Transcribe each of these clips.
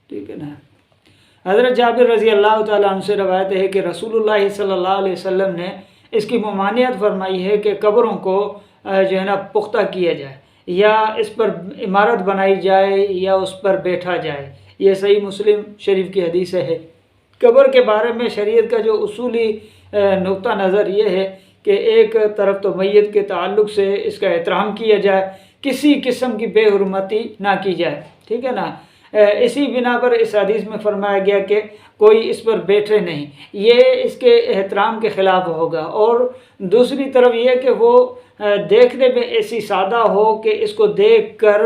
ٹھیک ہے نا. حضرت جابر رضی اللہ تعالیٰ عنہ سے روایت ہے کہ رسول اللہ صلی اللہ علیہ وسلم نے اس کی ممانعت فرمائی ہے کہ قبروں کو جو ہے نا پختہ کیا جائے یا اس پر عمارت بنائی جائے یا اس پر بیٹھا جائے. یہ صحیح مسلم شریف کی حدیث ہے. قبر کے بارے میں شریعت کا جو اصولی نقطہ نظر یہ ہے کہ ایک طرف تو میت کے تعلق سے اس کا احترام کیا جائے، کسی قسم کی بے حرمتی نہ کی جائے. ٹھیک ہے نا. اسی بنا پر اس حدیث میں فرمایا گیا کہ کوئی اس پر بیٹھے نہیں، یہ اس کے احترام کے خلاف ہوگا. اور دوسری طرف یہ کہ وہ دیکھنے میں ایسی سادہ ہو کہ اس کو دیکھ کر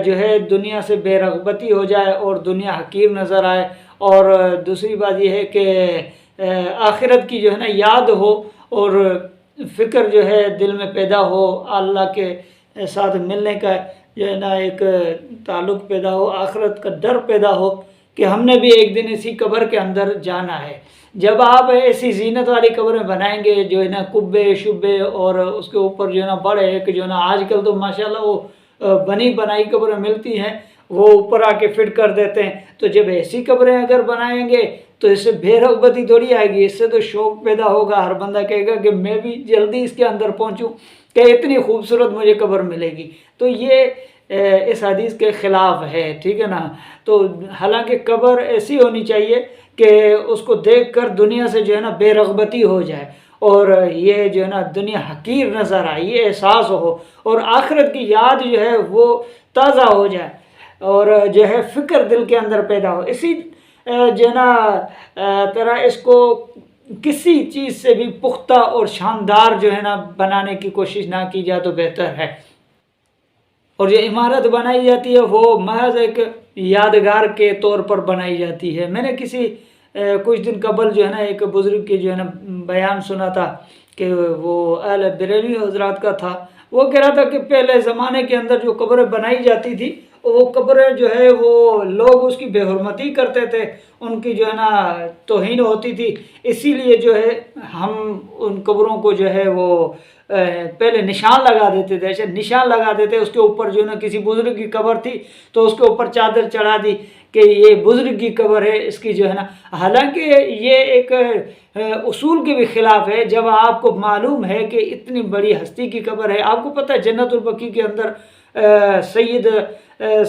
جو ہے دنیا سے بے رغبتی ہو جائے اور دنیا حقیر نظر آئے. اور دوسری بات یہ ہے کہ آخرت کی جو ہے نا یاد ہو اور فکر جو ہے دل میں پیدا ہو، اللہ کے ساتھ ملنے کا جو ہے نا ایک تعلق پیدا ہو، آخرت کا ڈر پیدا ہو کہ ہم نے بھی ایک دن اسی قبر کے اندر جانا ہے. جب آپ ایسی زینت والی قبریں بنائیں گے جو ہے نا کبے شبے اور اس کے اوپر جو ہے نا بڑے ایک جو ہے نا آج کل تو ماشاءاللہ وہ بنی بنائی قبریں ملتی ہیں، وہ اوپر آ کے فٹ کر دیتے ہیں. تو جب ایسی قبریں اگر بنائیں گے تو اس سے بے رغبتی تھوڑی آئے گی، اس سے تو شوق پیدا ہوگا. ہر بندہ کہے گا کہ میں بھی جلدی اس کے اندر پہنچوں کہ اتنی خوبصورت مجھے قبر ملے گی. تو یہ اس حدیث کے خلاف ہے. ٹھیک ہے نا. تو حالانکہ قبر ایسی ہونی چاہیے کہ اس کو دیکھ کر دنیا سے جو ہے نا بے رغبتی ہو جائے اور یہ جو ہے نا دنیا حقیر نظر آئے، یہ احساس ہو اور آخرت کی یاد جو ہے وہ تازہ ہو جائے اور جو ہے فکر دل کے اندر پیدا ہو. اسی جو ہے نا طرح اس کو کسی چیز سے بھی پختہ اور شاندار جو ہے نا بنانے کی کوشش نہ کی جائے تو بہتر ہے. اور جو عمارت بنائی جاتی ہے وہ محض ایک یادگار کے طور پر بنائی جاتی ہے. میں نے کچھ دن قبل جو ہے نا ایک بزرگ کی جو ہے نا بیان سنا تھا کہ وہ اہل بریلوی حضرات کا تھا. وہ کہہ رہا تھا کہ پہلے زمانے کے اندر جو قبریں بنائی جاتی تھی وہ قبریں جو ہے وہ لوگ اس کی بے حرمتی کرتے تھے، ان کی جو ہے نا توہین ہوتی تھی. اسی لیے جو ہے ہم ان قبروں کو جو ہے وہ پہلے نشان لگا دیتے تھے، ایسے نشان لگا دیتے. اس کے اوپر جو ہے نا کسی بزرگ کی قبر تھی تو اس کے اوپر چادر چڑھا دی کہ یہ بزرگ کی قبر ہے اس کی جو ہے نا. حالانکہ یہ ایک اصول کے بھی خلاف ہے. جب آپ کو معلوم ہے کہ اتنی بڑی ہستی کی قبر ہے، آپ کو پتہ ہے جنت البقیع کے اندر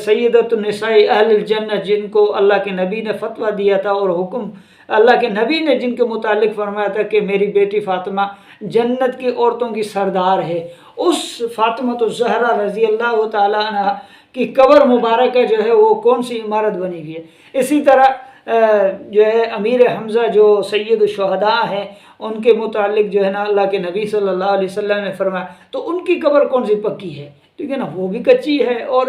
سیدۃ النساء اہل الجنہ جن کو اللہ کے نبی نے فتویٰ دیا تھا اور حکم اللہ کے نبی نے جن کے متعلق فرمایا تھا کہ میری بیٹی فاطمہ جنت کی عورتوں کی سردار ہے، اس فاطمہ الزہرا رضی اللہ تعالیٰ عنہ کی قبر مبارکہ جو ہے وہ کون سی عمارت بنی ہوئی ہے. اسی طرح جو ہے امیر حمزہ جو سید الشہداء ہیں ان کے متعلق جو ہے نا اللہ کے نبی صلی اللہ علیہ وسلم نے فرمایا تو ان کی قبر کون سی پکی ہے. ٹھیک ہے نا. وہ بھی کچی ہے. اور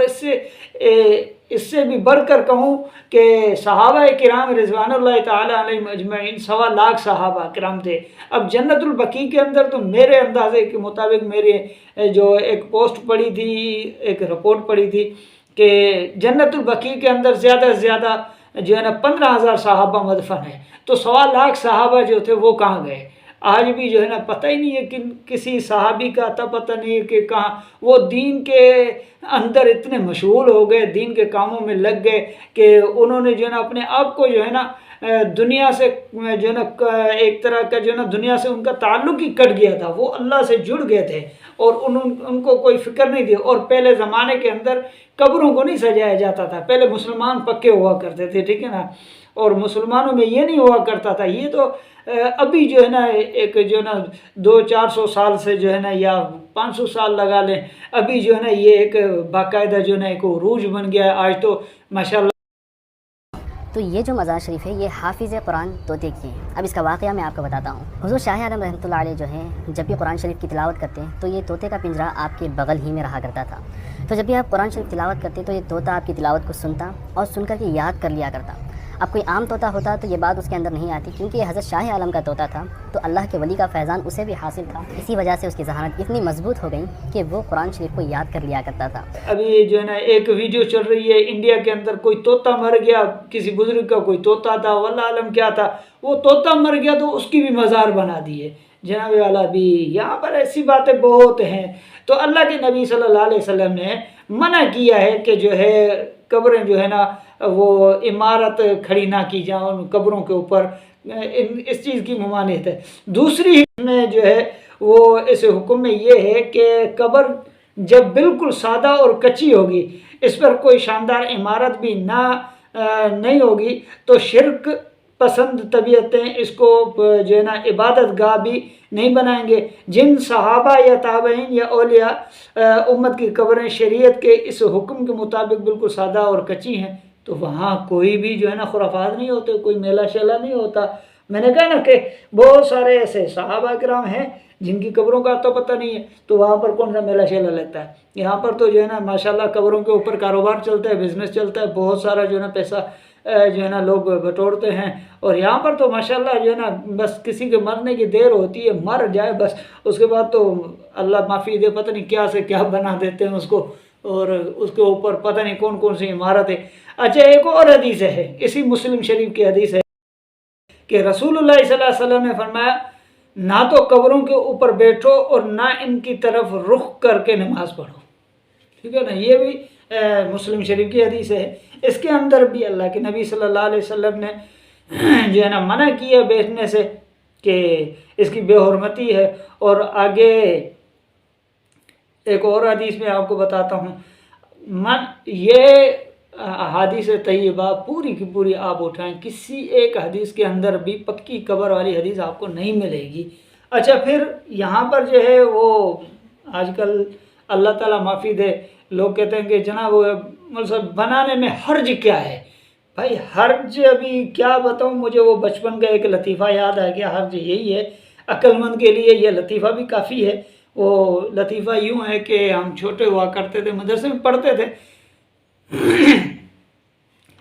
اس سے بھی بڑھ کر کہوں کہ صحابہ کرام رضوان اللہ تعالیٰ علیہم اجمعین 1.25 لاکھ صحابہ کرام تھے. اب جنت البقیع کے اندر تو میرے اندازے کے مطابق میرے جو ایک پوسٹ پڑھی تھی، ایک رپورٹ پڑھی تھی کہ جنت البقیع کے اندر زیادہ سے زیادہ جو ہے نا 15,000 صحابہ مدفن ہیں. تو 1.25 لاکھ صحابہ جو تھے وہ کہاں گئے؟ آج بھی جو ہے نا پتہ ہی نہیں ہے کہ کسی صحابی کا تھا، پتہ نہیں ہے کہ کہاں. وہ دین کے اندر اتنے مشغول ہو گئے، دین کے کاموں میں لگ گئے کہ انہوں نے جو ہے نا اپنے آپ کو جو ہے نا دنیا سے جو ہے نا ایک طرح کا جو ہے نا دنیا سے ان کا تعلق ہی کٹ گیا تھا. وہ اللہ سے جڑ گئے تھے اور ان کو کوئی فکر نہیں تھی. اور پہلے زمانے کے اندر قبروں کو نہیں سجایا جاتا تھا. پہلے مسلمان پکے ہوا کرتے تھے. ٹھیک ہے نا. اور مسلمانوں میں یہ نہیں ہوا کرتا تھا. یہ تو ابھی جو ہے نا ایک جو ہے نا 200-400 سال سے جو ہے نا یا 500 سال لگا لیں، ابھی جو ہے نا یہ ایک باقاعدہ جو ہے نا ایک عروج بن گیا ہے. آج تو ماشاءاللہ. تو یہ جو مزار شریف ہے یہ حافظ قرآن طوطے کی ہے. اب اس کا واقعہ میں آپ کو بتاتا ہوں. حضور شاہ عالم رحمۃ اللہ علیہ جو ہیں جب بھی قرآن شریف کی تلاوت کرتے ہیں تو یہ طوطے کا پنجرہ آپ کے بغل ہی میں رہا کرتا تھا. تو جب بھی آپ قرآن شریف تلاوت کرتے تو یہ طوطا آپ کی تلاوت کو سنتا اور سن کر کے یاد کر لیا کرتا. اب کوئی عام طوطا ہوتا تو یہ بات اس کے اندر نہیں آتی، کیونکہ یہ حضرت شاہ عالم کا طوطا تھا تو اللہ کے ولی کا فیضان اسے بھی حاصل تھا. اسی وجہ سے اس کی ذہانت اتنی مضبوط ہو گئی کہ وہ قرآن شریف کو یاد کر لیا کرتا تھا. ابھی جو ہے نا ایک ویڈیو چل رہی ہے انڈیا کے اندر، کوئی طوطا مر گیا، کسی بزرگ کا کوئی طوطا تھا، واللہ عالم کیا تھا، وہ طوطا مر گیا تو اس کی بھی مزار بنا دی ہے. جناب والا بھی یہاں پر ایسی باتیں بہت ہیں. تو اللہ کے نبی صلی اللہ علیہ وسلم نے منع کیا ہے کہ جو ہے قبریں جو ہے نا وہ عمارت کھڑی نہ کی جائے ان قبروں کے اوپر، اس چیز کی ممانعت ہے۔ دوسری میں جو ہے وہ اس حکم میں یہ ہے کہ قبر جب بالکل سادہ اور کچی ہوگی، اس پر کوئی شاندار عمارت بھی نہیں ہوگی، تو شرک پسند طبیعتیں اس کو جو ہے نا عبادت گاہ بھی نہیں بنائیں گے۔ جن صحابہ یا تابعین یا اولیاء امت کی قبریں شریعت کے اس حکم کے مطابق بالکل سادہ اور کچی ہیں، تو وہاں کوئی بھی جو ہے نا خرافات نہیں ہوتے، کوئی میلہ شیلہ نہیں ہوتا۔ میں نے کہا نا کہ بہت سارے ایسے صحابہ کرام ہیں جن کی قبروں کا تو پتہ نہیں ہے، تو وہاں پر کون سا میلہ شیلہ لیتا ہے؟ یہاں پر تو جو ہے نا ماشاءاللہ قبروں کے اوپر کاروبار چلتا ہے، بزنس چلتا ہے، بہت سارا جو ہے نا پیسہ جو ہے نا لوگ بٹورتے ہیں، اور یہاں پر تو ماشاءاللہ جو ہے نا بس کسی کے مرنے کی دیر ہوتی ہے، مر جائے بس، اس کے بعد تو اللہ معافی دے، پتہ نہیں کیا سے کیا بنا دیتے ہیں اس کو، اور اس کے اوپر پتہ نہیں کون کون سی عمارت ہے۔ اچھا، ایک اور حدیث ہے، اسی مسلم شریف کی حدیث ہے کہ رسول اللہ صلی اللہ علیہ وسلم نے فرمایا، نہ تو قبروں کے اوپر بیٹھو اور نہ ان کی طرف رخ کر کے نماز پڑھو۔ ٹھیک ہے نا، یہ بھی مسلم شریف کی حدیث ہے۔ اس کے اندر بھی اللہ کے نبی صلی اللہ علیہ وسلم نے جو ہے نا منع کیا بیٹھنے سے، کہ اس کی بے حرمتی ہے۔ اور آگے ایک اور حدیث میں آپ کو بتاتا ہوں، یہ احادیث طیبہ پوری کی پوری آپ اٹھائیں، کسی ایک حدیث کے اندر بھی پکی قبر والی حدیث آپ کو نہیں ملے گی۔ اچھا، پھر یہاں پر جو ہے وہ آج کل اللہ تعالیٰ معافی دے، لوگ کہتے ہیں کہ جناب بنانے میں حرج کیا ہے؟ بھائی حرج ابھی کیا بتاؤں، مجھے وہ بچپن کا ایک لطیفہ یاد آ گیا۔ حرج یہی ہے، عقل مند کے لیے یہ لطیفہ بھی کافی ہے۔ وہ لطیفہ یوں ہے کہ ہم چھوٹے ہوا کرتے تھے، مدرسے میں پڑھتے تھے،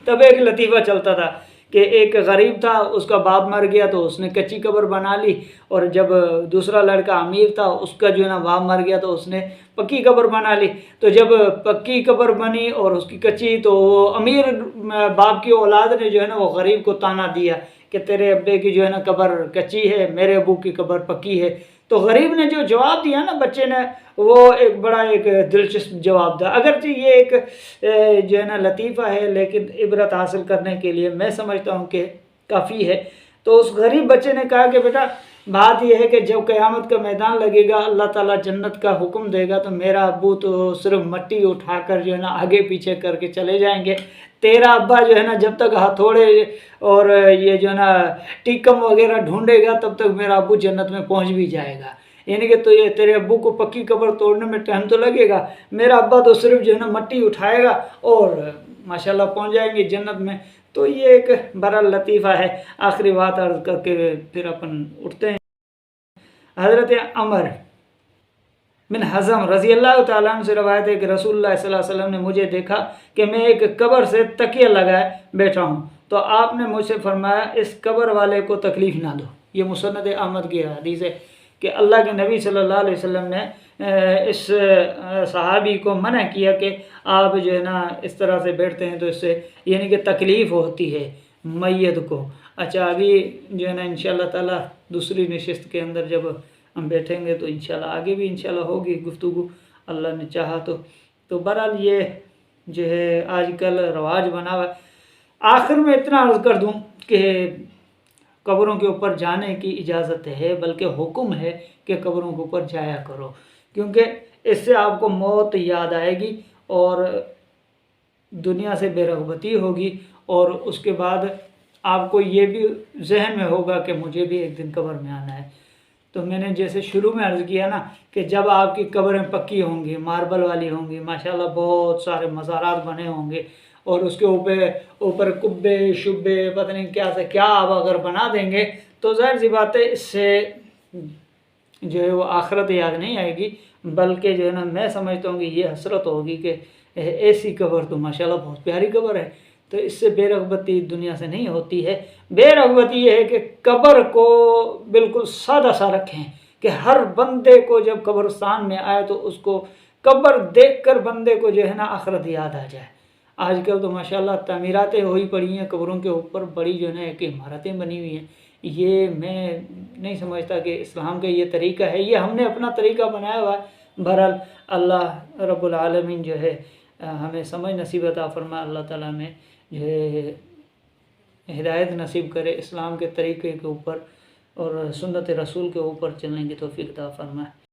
تب ایک لطیفہ چلتا تھا کہ ایک غریب تھا، اس کا باپ مر گیا تو اس نے کچی قبر بنا لی، اور جب دوسرا لڑکا امیر تھا، اس کا جو ہے نا باپ مر گیا تو اس نے پکی قبر بنا لی۔ تو جب پکی قبر بنی اور اس کی کچی، تو امیر باپ کی اولاد نے جو ہے نا وہ غریب کو تانا دیا کہ تیرے ابے کی جو ہے نا قبر کچی ہے، میرے ابو کی قبر پکی ہے۔ تو غریب نے جو جواب دیا نا بچے نے، وہ ایک بڑا ایک دلچسپ جواب تھا۔ اگرچہ یہ ایک جو ہے نا لطیفہ ہے، لیکن عبرت حاصل کرنے کے لیے میں سمجھتا ہوں کہ کافی ہے۔ تو اس غریب بچے نے کہا کہ بیٹا بات یہ ہے کہ جب قیامت کا میدان لگے گا، اللہ تعالیٰ جنت کا حکم دے گا، تو میرا ابو تو صرف مٹی اٹھا کر جو ہے نا آگے پیچھے کر کے چلے جائیں گے، تیرا ابا جو ہے نا جب تک ہتھوڑے اور یہ جو ہے نا ٹیکم وغیرہ ڈھونڈے گا، تب تک میرا ابو جنت میں پہنچ بھی جائے گا۔ یعنی کہ تو یہ تیرے ابو کو پکی قبر توڑنے میں ٹائم تو لگے گا، میرا ابا تو صرف جو ہے نا مٹی اٹھائے گا اور ماشاءاللہ پہنچ جائیں گے جنت میں۔ تو یہ ایک بڑا لطیفہ ہے۔ آخری بات عرض کر کے پھر اپن اٹھتے ہیں۔ حضرت عمر بن حزم رضی اللہ تعالیٰ عنہ سے روایت ہے کہ رسول اللہ صلی اللہ علیہ وسلم نے مجھے دیکھا کہ میں ایک قبر سے تکیہ لگائے بیٹھا ہوں، تو آپ نے مجھ سے فرمایا اس قبر والے کو تکلیف نہ دو۔ یہ مسند احمد کی حدیث ہے کہ اللہ کے نبی صلی اللہ علیہ وسلم نے اس صحابی کو منع کیا کہ آپ جو ہے نا اس طرح سے بیٹھتے ہیں تو اس سے یعنی کہ تکلیف ہوتی ہے میت کو۔ اچھا، ابھی جو ہے نا انشاءاللہ تعالیٰ دوسری نشست کے اندر جب ہم بیٹھیں گے تو انشاءاللہ آگے بھی انشاءاللہ ہوگی گفتگو، اللہ نے چاہا تو بہرحال یہ جو ہے آج کل رواج بنا ہوا ہے۔ آخر میں اتنا عرض کر دوں کہ قبروں کے اوپر جانے کی اجازت ہے، بلکہ حکم ہے کہ قبروں کے اوپر جایا کرو، کیونکہ اس سے آپ کو موت یاد آئے گی اور دنیا سے بے رغبتی ہوگی، اور اس کے بعد آپ کو یہ بھی ذہن میں ہوگا کہ مجھے بھی ایک دن قبر میں آنا ہے۔ تو میں نے جیسے شروع میں عرض کیا نا کہ جب آپ کی قبریں پکی ہوں گی، ماربل والی ہوں گی، ماشاءاللہ بہت سارے مزارات بنے ہوں گے، اور اس کے اوپر کبے شبے پتہ نہیں کیا سے کیا آپ اگر بنا دیں گے، تو ظاہر سی بات ہے اس سے جو ہے وہ آخرت یاد نہیں آئے گی، بلکہ جو ہے نا میں سمجھتا ہوں کہ یہ حسرت ہوگی کہ ایسی قبر تو ماشاءاللہ بہت پیاری قبر ہے۔ تو اس سے بے رغبتی دنیا سے نہیں ہوتی ہے۔ بے رغبتی یہ ہے کہ قبر کو بالکل سادہ سا رکھیں، کہ ہر بندے کو جب قبرستان میں آئے تو اس کو قبر دیکھ کر بندے کو جو ہے نا آخرت یاد آ جائے۔ آج کل تو ماشاءاللہ تعمیراتیں ہوئی پڑی ہیں قبروں کے اوپر، بڑی جو ہے نا ایک عمارتیں بنی ہوئی ہیں۔ یہ میں نہیں سمجھتا کہ اسلام کا یہ طریقہ ہے، یہ ہم نے اپنا طریقہ بنایا ہوا ہے۔ بہرحال اللہ رب العالمین جو ہے ہمیں سمجھ نصیب عطا فرمائے، اللہ تعالیٰ میں جو ہے ہدایت نصیب کرے، اسلام کے طریقے کے اوپر اور سنت رسول کے اوپر چلنے کی توفیق عطا فرمائے۔